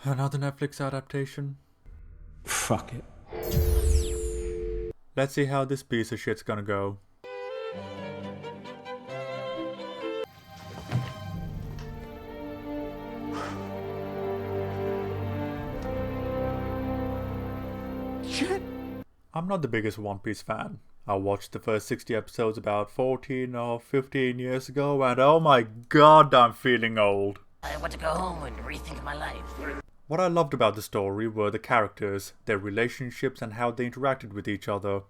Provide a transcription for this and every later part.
Another Netflix adaptation? Fuck it. Let's see how this piece of shit's gonna go. Shit. I'm not the biggest One Piece fan. I watched the first 60 episodes about 14 or 15 years ago, and oh my god, I'm feeling old. I want to go home and rethink my life. What I loved about the story were the characters, their relationships, and how they interacted with each other.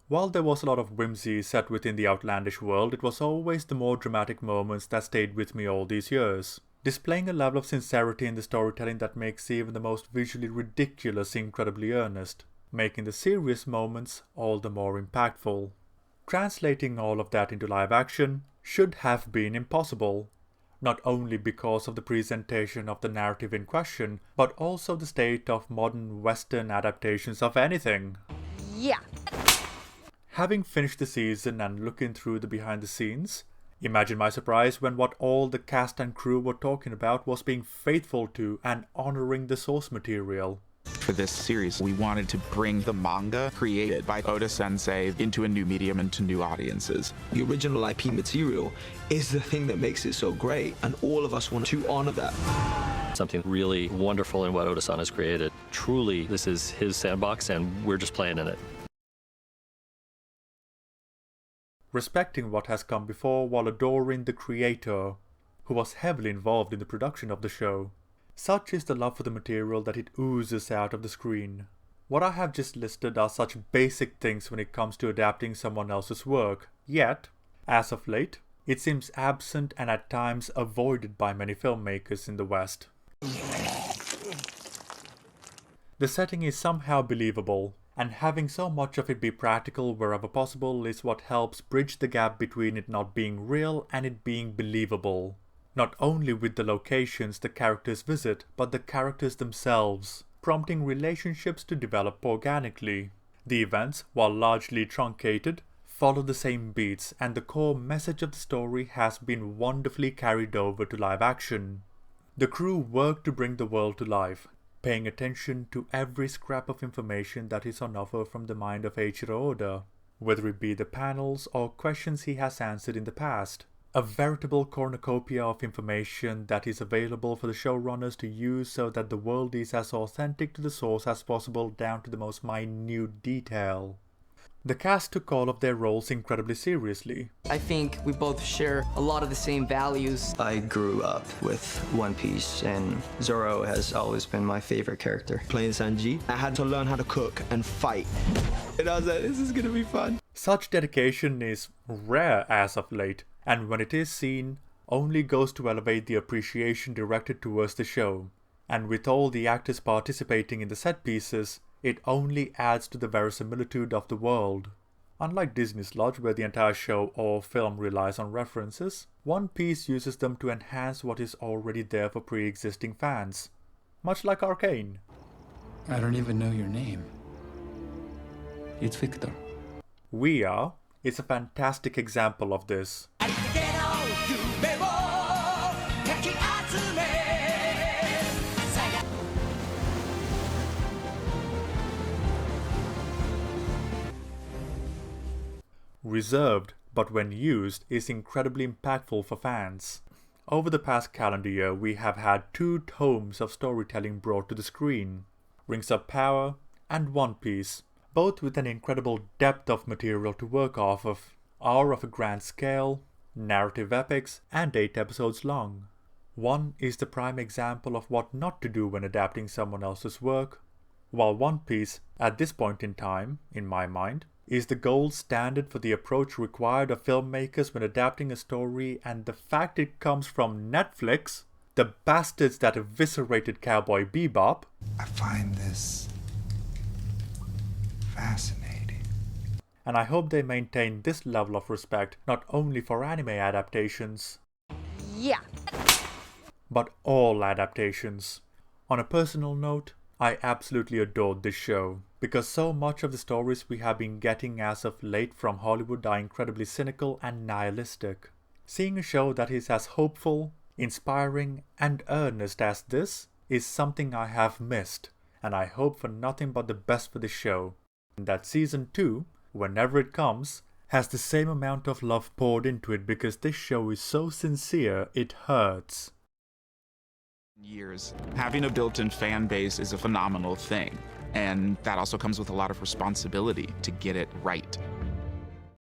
While there was a lot of whimsy set within the outlandish world, it was always the more dramatic moments that stayed with me all these years, displaying a level of sincerity in the storytelling that makes even the most visually ridiculous incredibly earnest, making the serious moments all the more impactful. Translating all of that into live action should have been impossible, not only because of the presentation of the narrative in question, but also the state of modern Western adaptations of anything. Yeah. Having finished the season and looking through the behind the scenes, imagine my surprise when what all the cast and crew were talking about was being faithful to and honoring the source material. For this series, we wanted to bring the manga created by Oda Sensei into a new medium and to new audiences. The original IP material is the thing that makes it so great, and all of us want to honor that. Something really wonderful in what Oda-san has created. Truly, this is his sandbox, and we're just playing in it. Respecting what has come before while adoring the creator, who was heavily involved in the production of the show. Such is the love for the material that it oozes out of the screen. What I have just listed are such basic things when it comes to adapting someone else's work, yet, as of late, it seems absent and at times avoided by many filmmakers in the West. The setting is somehow believable, and having so much of it be practical wherever possible is what helps bridge the gap between it not being real and it being believable. Not only with the locations the characters visit, but the characters themselves, prompting relationships to develop organically. The events, while largely truncated, follow the same beats, and the core message of the story has been wonderfully carried over to live action. The crew work to bring the world to life, paying attention to every scrap of information that is on offer from the mind of Eiichiro Oda, whether it be the panels or questions he has answered in the past. A veritable cornucopia of information that is available for the showrunners to use so that the world is as authentic to the source as possible down to the most minute detail. The cast took all of their roles incredibly seriously. I think we both share a lot of the same values. I grew up with One Piece, and Zoro has always been my favorite character. Playing Sanji, I had to learn how to cook and fight. And I was like, this is gonna be fun. Such dedication is rare as of late, and when it is seen, only goes to elevate the appreciation directed towards the show. And with all the actors participating in the set pieces, it only adds to the verisimilitude of the world. Unlike Disney's Lodge, where the entire show or film relies on references, One Piece uses them to enhance what is already there for pre-existing fans. Much like Arcane. I don't even know your name. It's Victor. We Are is a fantastic example of this. Reserved, but when used, is incredibly impactful for fans. Over the past calendar year, we have had 2 tomes of storytelling brought to the screen, Rings of Power and One Piece, both with an incredible depth of material to work off of, are of a grand scale, narrative epics, and 8 episodes long. One is the prime example of what not to do when adapting someone else's work, while One Piece, at this point in time, in my mind, is the gold standard for the approach required of filmmakers when adapting a story, and the fact it comes from Netflix, the bastards that eviscerated Cowboy Bebop. I find this fascinating. And I hope they maintain this level of respect not only for anime adaptations, Yeah. but all adaptations. On a personal note, I absolutely adored this show, because so much of the stories we have been getting as of late from Hollywood are incredibly cynical and nihilistic. Seeing a show that is as hopeful, inspiring, and earnest as this is something I have missed, and I hope for nothing but the best for the show. And that season 2, whenever it comes, has the same amount of love poured into it because this show is so sincere it hurts. Years. Having a built-in fan base is a phenomenal thing, and that also comes with a lot of responsibility to get it right.